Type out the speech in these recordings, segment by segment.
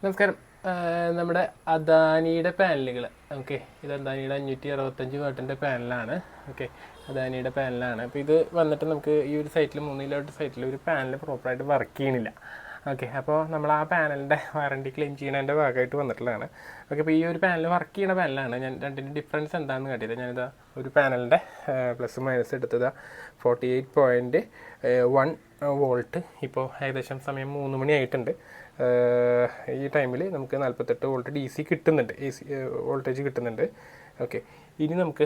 നമസ്കാരം. നമ്മുടെ അദാനിയുടെ പാനലുകൾ, ഓക്കെ, ഇത് അദാനിയുടെ 565 വാട്ടിൻ്റെ പാനലാണ്. ഓക്കെ, അദാനിയുടെ പാനലാണ്. അപ്പോൾ ഇത് വന്നിട്ട് നമുക്ക് ഈ ഒരു സൈറ്റിൽ 3 സൈറ്റിൽ ഒരു പാനൽ പ്രോപ്പറായിട്ട് വർക്ക് ചെയ്യണില്ല. ഓക്കെ, അപ്പോൾ നമ്മൾ ആ പാനലിൻ്റെ വാറണ്ടി ക്ലെയിം ചെയ്യുന്നതിൻ്റെ ഭാഗമായിട്ട് വന്നിട്ടുള്ളതാണ്. ഓക്കെ, അപ്പോൾ ഈ ഒരു പാനൽ വർക്ക് ചെയ്യുന്ന പാനലാണ്. ഞാൻ രണ്ടിൻ്റെ ഡിഫറൻസ് എന്താണെന്ന് കാട്ടിയത്. ഞാനിതാ ഒരു പാനലിൻ്റെ പ്ലസ് മൈനസ് എടുത്തത് 48.1 വോൾട്ട്. ഇപ്പോൾ ഏകദേശം സമയം 3 മണി ആയിട്ടുണ്ട്. ഈ ടൈമിൽ നമുക്ക് 48 വോൾട്ട് DC കിട്ടുന്നുണ്ട്, AC വോൾട്ടേജ് കിട്ടുന്നുണ്ട്. ഓക്കെ, ഇനി നമുക്ക്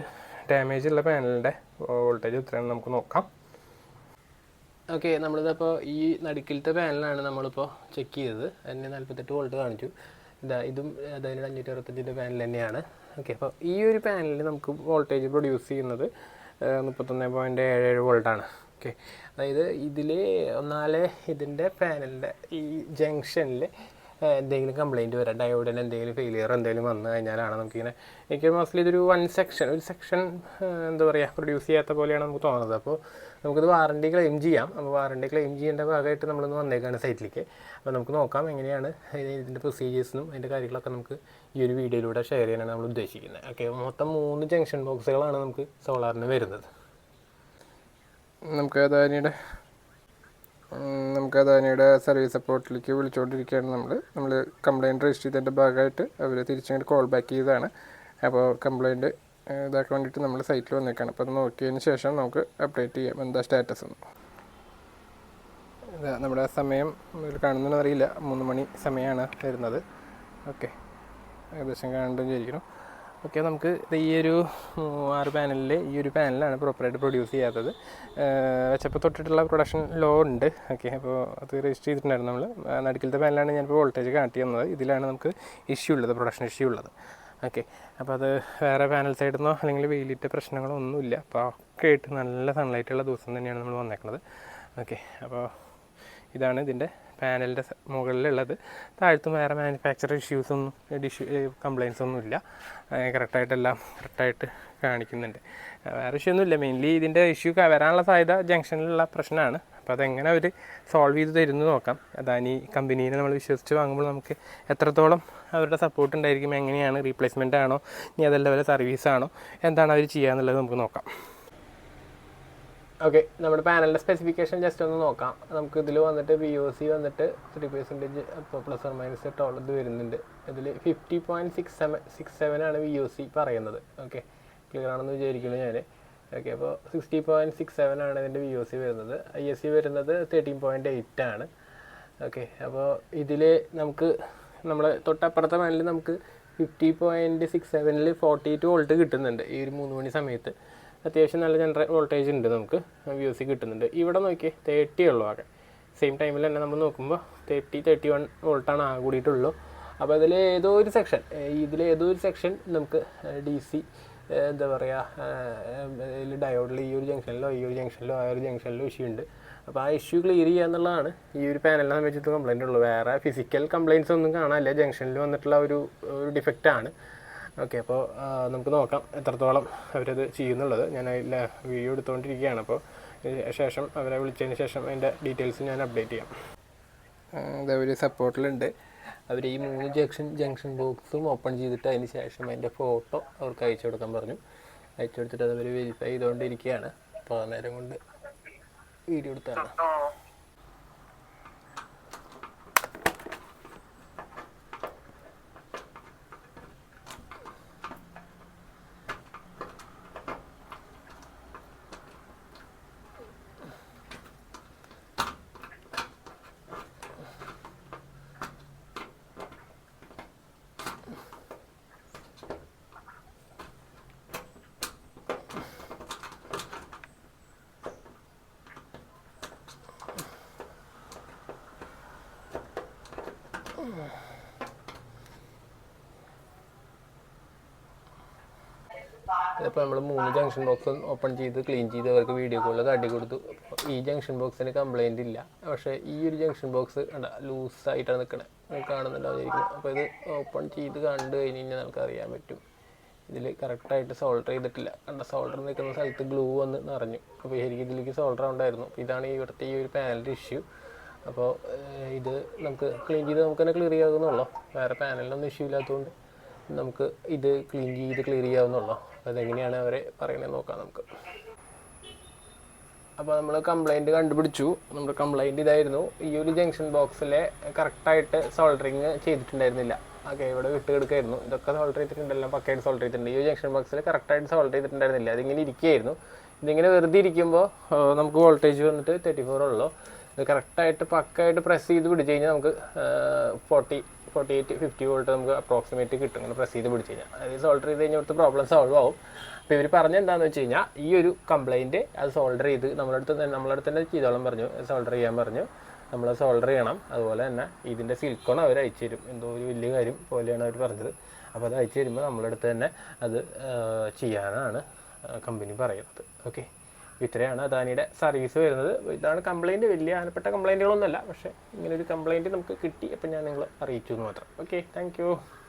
ഡാമേജ് ഉള്ള പാനലിൻ്റെ വോൾട്ടേജ് എത്രയാണെന്ന് നമുക്ക് നോക്കാം. ഓക്കെ, നമ്മളിതപ്പോൾ ഈ നടുക്കിലത്തെ പാനലാണ് നമ്മളിപ്പോൾ ചെക്ക് ചെയ്തത്. അതിന് 48 വോൾട്ട് കാണിച്ചു. ഇതും അതായത് 565 പാനൽ തന്നെയാണ്. ഓക്കെ, അപ്പോൾ ഈ ഒരു പാനലിൽ നമുക്ക് വോൾട്ടേജ് പ്രൊഡ്യൂസ് ചെയ്യുന്നത് 31.77 വോൾട്ടാണ്. ഓക്കെ, അതായത് ഇതിൻ്റെ പാനലിൻ്റെ ഈ ജംഗ്ഷനിൽ എന്തെങ്കിലും കംപ്ലയിൻറ്റ് വരാം, ഡയോഡിന് എന്തെങ്കിലും ഫെയിലിയർ എന്തെങ്കിലും വന്നു കഴിഞ്ഞാലാണ് നമുക്കിങ്ങനെ, എനിക്ക് മോസ്റ്റ്ലി ഇതൊരു ഒരു സെക്ഷൻ എന്താ പറയുക, പ്രൊഡ്യൂസ് ചെയ്യാത്ത പോലെയാണ് നമുക്ക് തോന്നുന്നത്. അപ്പോൾ നമുക്കിത് വാറണ്ടി ക്ലെയിം ചെയ്യാം. അപ്പോൾ വാറണ്ടി ക്ലെയിം ചെയ്യേണ്ട ഭാഗമായിട്ട് നമ്മളൊന്ന് വന്നേക്കാണ് സൈറ്റിലേക്ക്. അപ്പോൾ നമുക്ക് നോക്കാം എങ്ങനെയാണ് ഇതിൻ്റെ പ്രൊസീജിയേഴ്സിനും അതിൻ്റെ കാര്യങ്ങളൊക്കെ നമുക്ക് ഈ ഒരു വീഡിയോയിലൂടെ ഷെയർ ചെയ്യാനാണ് നമ്മൾ ഉദ്ദേശിക്കുന്നത്. ഓക്കെ, മൊത്തം 3 ജംഗ്ഷൻ ബോക്സുകളാണ് നമുക്ക് സോളാറിന് വരുന്നത്. നമുക്ക് അദാനിയുടെ സർവീസ് സപ്പോർട്ടിലേക്ക് വിളിച്ചുകൊണ്ടിരിക്കുകയാണ്. നമ്മൾ കംപ്ലയിൻറ്റ് രജിസ്റ്റർ ചെയ്തതിൻ്റെ ഭാഗമായിട്ട് അവർ തിരിച്ചങ്ങോട്ട് കോൾ ബാക്ക് ചെയ്തതാണ്. അപ്പോൾ കംപ്ലയിൻറ്റ് ഇതാക്കാൻ വേണ്ടിയിട്ട് നമ്മൾ സൈറ്റിൽ വന്നേക്കാണ്. അപ്പോൾ അത് നോക്കിയതിന് ശേഷം നമുക്ക് അപ്ഡേറ്റ് ചെയ്യാം എന്താ സ്റ്റാറ്റസ് എന്ന്. നമ്മുടെ സമയം കാണുന്നതെന്ന് അറിയില്ല, 3 മണി സമയമാണ് വരുന്നത്. ഓക്കെ, ഏകദേശം കാണുന്നുണ്ടെന്ന് വിചാരിക്കണം. ഓക്കെ, നമുക്ക് ഈ ഒരു 6 പാനലിൽ ഈ ഒരു പാനലാണ് പ്രോപ്പറായിട്ട് പ്രൊഡ്യൂസ് ചെയ്യാത്തത്. വെച്ചപ്പോൾ തൊട്ടിട്ടുള്ള പ്രൊഡക്ഷൻ ലോ ഉണ്ട്. ഓക്കെ, അപ്പോൾ അത് രജിസ്റ്റർ ചെയ്തിട്ടുണ്ടായിരുന്നു നമ്മൾ. നടുക്കിലത്തെ പാനലാണ് ഞാനിപ്പോൾ വോൾട്ടേജ് കാട്ടി തന്നത്. ഇതിലാണ് നമുക്ക് ഇഷ്യൂ ഉള്ളത്, പ്രൊഡക്ഷൻ ഇഷ്യൂ ഉള്ളത്. ഓക്കെ, അപ്പോൾ അത് വേറെ പാനൽ സൈഡിൽ നിന്നോ അല്ലെങ്കിൽ വെയിലിൻ്റെ പ്രശ്നങ്ങളോ ഒന്നുമില്ല. അപ്പോൾ ഒക്കെ ആയിട്ട് നല്ല സൺലൈറ്റുള്ള ദിവസം തന്നെയാണ് നമ്മൾ വന്നേക്കുന്നത്. ഓക്കെ, അപ്പോൾ ഇതാണ് ഇതിൻ്റെ പാനലിൻ്റെ മുകളിലുള്ളത്. താഴത്തും വേറെ മാനുഫാക്ചർ ഇഷ്യൂസൊന്നും കംപ്ലയിൻസ് ഒന്നും ഇല്ല. കറക്റ്റായിട്ട് കാണിക്കുന്നുണ്ട്. വേറെ ഇഷ്യൂ ഒന്നുമില്ല. മെയിൻലി ഇതിൻ്റെ ഇഷ്യൂ വരാനുള്ള സാധ്യത ജംഗ്ഷനിലുള്ള പ്രശ്നമാണ്. അപ്പോൾ അതെങ്ങനെ അവർ സോൾവ് ചെയ്ത് തരുന്നു നോക്കാം. അദാനി കമ്പനീനെ നമ്മൾ വിശ്വസിച്ച് വാങ്ങുമ്പോൾ നമുക്ക് എത്രത്തോളം അവരുടെ സപ്പോർട്ട് ഉണ്ടായിരിക്കും, എങ്ങനെയാണ്, റീപ്ലേസ്മെൻ്റ് ആണോ, ഇനി അതല്ല വല്ല സർവീസാണോ, എന്താണ് അവർ ചെയ്യുക എന്നുള്ളത് നമുക്ക് നോക്കാം. ഓക്കെ, നമ്മുടെ പാനലിൻ്റെ സ്പെസിഫിക്കേഷൻ ജസ്റ്റ് ഒന്ന് നോക്കാം. നമുക്ക് ഇതിൽ വന്നിട്ട് VOC വന്നിട്ട് 3% ഇപ്പോൾ പ്ലസ് ഓർ മൈനസ് ഇത് വരുന്നുണ്ട്. ഇതിൽ 50.67 ആണ് VOC പറയുന്നത്. ഓക്കെ, ക്ലിയർ ആണെന്ന് വിചാരിക്കുന്നു ഞാൻ. ഓക്കെ, അപ്പോൾ 60.67 ആണ് ഇതിൻ്റെ VOC വരുന്നത്. ISC വരുന്നത് 13.8 ആണ്. ഓക്കെ, അപ്പോൾ ഇതിൽ നമുക്ക് തൊട്ടപ്പുറത്തെ പാനലിൽ നമുക്ക് 50.67 42 വോൾട്ട് കിട്ടുന്നുണ്ട്. ഈ ഒരു 3 മണി സമയത്ത് അത്യാവശ്യം നല്ല വോൾട്ടേജ് ഉണ്ട്, നമുക്ക് VOC കിട്ടുന്നുണ്ട്. ഇവിടെ നോക്കിയേ 30 ഉള്ളൂ ആകെ. സെയിം ടൈമിൽ തന്നെ നമ്മൾ നോക്കുമ്പോൾ 31 വോൾട്ടാണ് ആകെ കൂടിയിട്ടുള്ളൂ. അപ്പോൾ ഇതിലേതോ ഒരു സെക്ഷൻ നമുക്ക് DC എന്താ പറയുക, ഇതിൽ ഡയോഡിൽ ഈ ഒരു ജംഗ്ഷനിലോ ആ ഒരു ജംഗ്ഷനിലോ ഇഷ്യൂ ഉണ്ട്. അപ്പോൾ ആ ഇഷ്യൂ ക്ലിയർ ചെയ്യുക എന്നുള്ളതാണ് ഈ ഒരു പാനലിനെ സംബന്ധിച്ചിട്ട് കംപ്ലയിൻ്റ് ഉള്ളൂ. വേറെ ഫിസിക്കൽ കംപ്ലയിൻസ് ഒന്നും കാണാനില്ല. ജംഗ്ഷനിൽ വന്നിട്ടുള്ള ഒരു ഡിഫക്റ്റാണ്. ഓക്കെ, അപ്പോൾ നമുക്ക് നോക്കാം എത്രത്തോളം അവരത് ചെയ്യുന്നുള്ളത്. ഞാൻ അതിൽ വീഡിയോ എടുത്തുകൊണ്ടിരിക്കുകയാണ്. അപ്പോൾ ശേഷം അവരെ വിളിച്ചതിന് ശേഷം അതിൻ്റെ ഡീറ്റെയിൽസ് ഞാൻ അപ്ഡേറ്റ് ചെയ്യാം. അതവർ സപ്പോർട്ടിലുണ്ട്. അവർ ഈ 3 ജംഗ്ഷൻ ബോക്സും ഓപ്പൺ ചെയ്തിട്ട് അതിന് ശേഷം അതിൻ്റെ ഫോട്ടോ അവർക്ക് അയച്ചു കൊടുക്കാൻ പറഞ്ഞു. അയച്ചു കൊടുത്തിട്ട് അതവർ വെരിഫൈ ചെയ്തുകൊണ്ടിരിക്കുകയാണ്. അപ്പോൾ ആ നേരം കൊണ്ട് വീഡിയോ എടുത്താണ്. ഇതിപ്പോൾ നമ്മൾ 3 ജംഗ്ഷൻ ബോക്സ് ഓപ്പൺ ചെയ്ത് ക്ലീൻ ചെയ്ത് അവർക്ക് വീഡിയോ കോളിൽ കാട്ടി കൊടുത്തു. ഈ ജംഗ്ഷൻ ബോക്സിന് കംപ്ലയിൻ്റ് ഇല്ല. പക്ഷേ ഈ ഒരു ജംഗ്ഷൻ ബോക്സ് ലൂസായിട്ടാണ് നിൽക്കണത്, കാണുന്നുണ്ടായിരിക്കും. അപ്പോൾ ഇത് ഓപ്പൺ ചെയ്ത് കണ്ടു കഴിഞ്ഞാൽ നമുക്ക് അറിയാൻ പറ്റും ഇതിൽ കറക്റ്റായിട്ട് സോൾഡർ ചെയ്തിട്ടില്ല. സോൾഡർ നിൽക്കുന്ന സ്ഥലത്ത് ഗ്ലൂ വന്ന് നിറഞ്ഞു. അപ്പോൾ ശരിക്കും ഇതിലേക്ക് സോൾഡർ ഉണ്ടായിരുന്നു. അപ്പോൾ ഇതാണ് ഇവിടുത്തെ ഈ ഒരു പാനലിൻ്റെ ഇഷ്യൂ. അപ്പോൾ ഇത് നമുക്ക് ക്ലീൻ ചെയ്ത് നമുക്ക് തന്നെ ക്ലിയർ ചെയ്യാവുന്നുള്ളൂ. വേറെ പാനലിനൊന്നും ഇഷ്യൂ ഇല്ലാത്തതുകൊണ്ട് നമുക്ക് ഇത് ക്ലീൻ ചെയ്ത് ക്ലിയർ ചെയ്യാവുന്നുള്ളൂ. അപ്പോൾ അതെങ്ങനെയാണ് അവരെ പറയണത് നോക്കാം നമുക്ക്. അപ്പോൾ നമ്മൾ കംപ്ലൈൻറ്റ് കണ്ടുപിടിച്ചു. നമ്മുടെ കംപ്ലൈൻറ്റ് ഇതായിരുന്നു, ഈ ഒരു ജംഗ്ഷൻ ബോക്സിലെ കറക്റ്റായിട്ട് സോൾഡറിങ് ചെയ്തിട്ടുണ്ടായിരുന്നില്ല. ഓക്കെ, ഇവിടെ വിട്ട് കിടക്കായിരുന്നു. ഇതൊക്കെ സോൾഡർ ചെയ്തിട്ടുണ്ട്, എല്ലാം പക്കയായിട്ട് സോൾഡർ ചെയ്തിട്ടുണ്ട്. ഈ ജംഗ്ഷൻ ബോക്സിൽ കറക്റ്റായിട്ട് സോൾഡർ ചെയ്തിട്ടുണ്ടായിരുന്നില്ല. അതിങ്ങനെ ഇരിക്കുകയായിരുന്നു. ഇതിങ്ങനെ വെറുതെ ഇരിക്കുമ്പോൾ നമുക്ക് വോൾട്ടേജ് വന്നിട്ട് 34 ഉള്ളൂ. ഇത് കറക്റ്റായിട്ട് പക്കയായിട്ട് പ്രസ് ചെയ്ത് പിടിച്ച് കഴിഞ്ഞാൽ നമുക്ക് 48-50 വോൾട്ട് നമുക്ക് അപ്രോക്സിമേറ്റ് കിട്ടും. ഇങ്ങനെ പ്രസ് ചെയ്ത് പിടിച്ച് കഴിഞ്ഞാൽ അത് സോൾഡർ ചെയ്ത് കഴിഞ്ഞാൽ ഇവിടുത്തെ പ്രോബ്ലം സോൾവ് ആവും. അപ്പോൾ ഇവർ പറഞ്ഞെന്താണെന്ന് വെച്ച് കഴിഞ്ഞാൽ ഈ ഒരു കംപ്ലൈൻറ്റ് അത് സോൾഡർ ചെയ്ത് നമ്മളടുത്ത് തന്നെ ചെയ്തോളം പറഞ്ഞു, സോൾഡർ ചെയ്യാൻ പറഞ്ഞു. നമ്മൾ സോൾഡർ ചെയ്യണം. അതുപോലെ തന്നെ ഇതിൻ്റെ സിലിക്കോൺ അവർ അയച്ചു തരും. എന്തോ ഒരു വലിയ കാര്യം പോലെയാണ് അവർ പറഞ്ഞത്. അപ്പോൾ അത് അയച്ചു തരുമ്പോൾ നമ്മളടുത്ത് തന്നെ അത് ചെയ്യാനാണ് കമ്പനി പറയുന്നത്. ഓക്കെ, ഇത്രയാണ് അദാനിയുടെ സർവീസ് വരുന്നത്. ഇതാണ് കംപ്ലയിൻറ്റ്. വലിയ ആനപ്പെട്ട കംപ്ലയിൻറ്റുകളൊന്നുമല്ല, പക്ഷേ ഇങ്ങനൊരു കംപ്ലയിൻറ്റ് നമുക്ക് കിട്ടി. അപ്പോൾ ഞാൻ നിങ്ങളെ അറിയിച്ചു എന്ന് മാത്രം. Okay, thank you.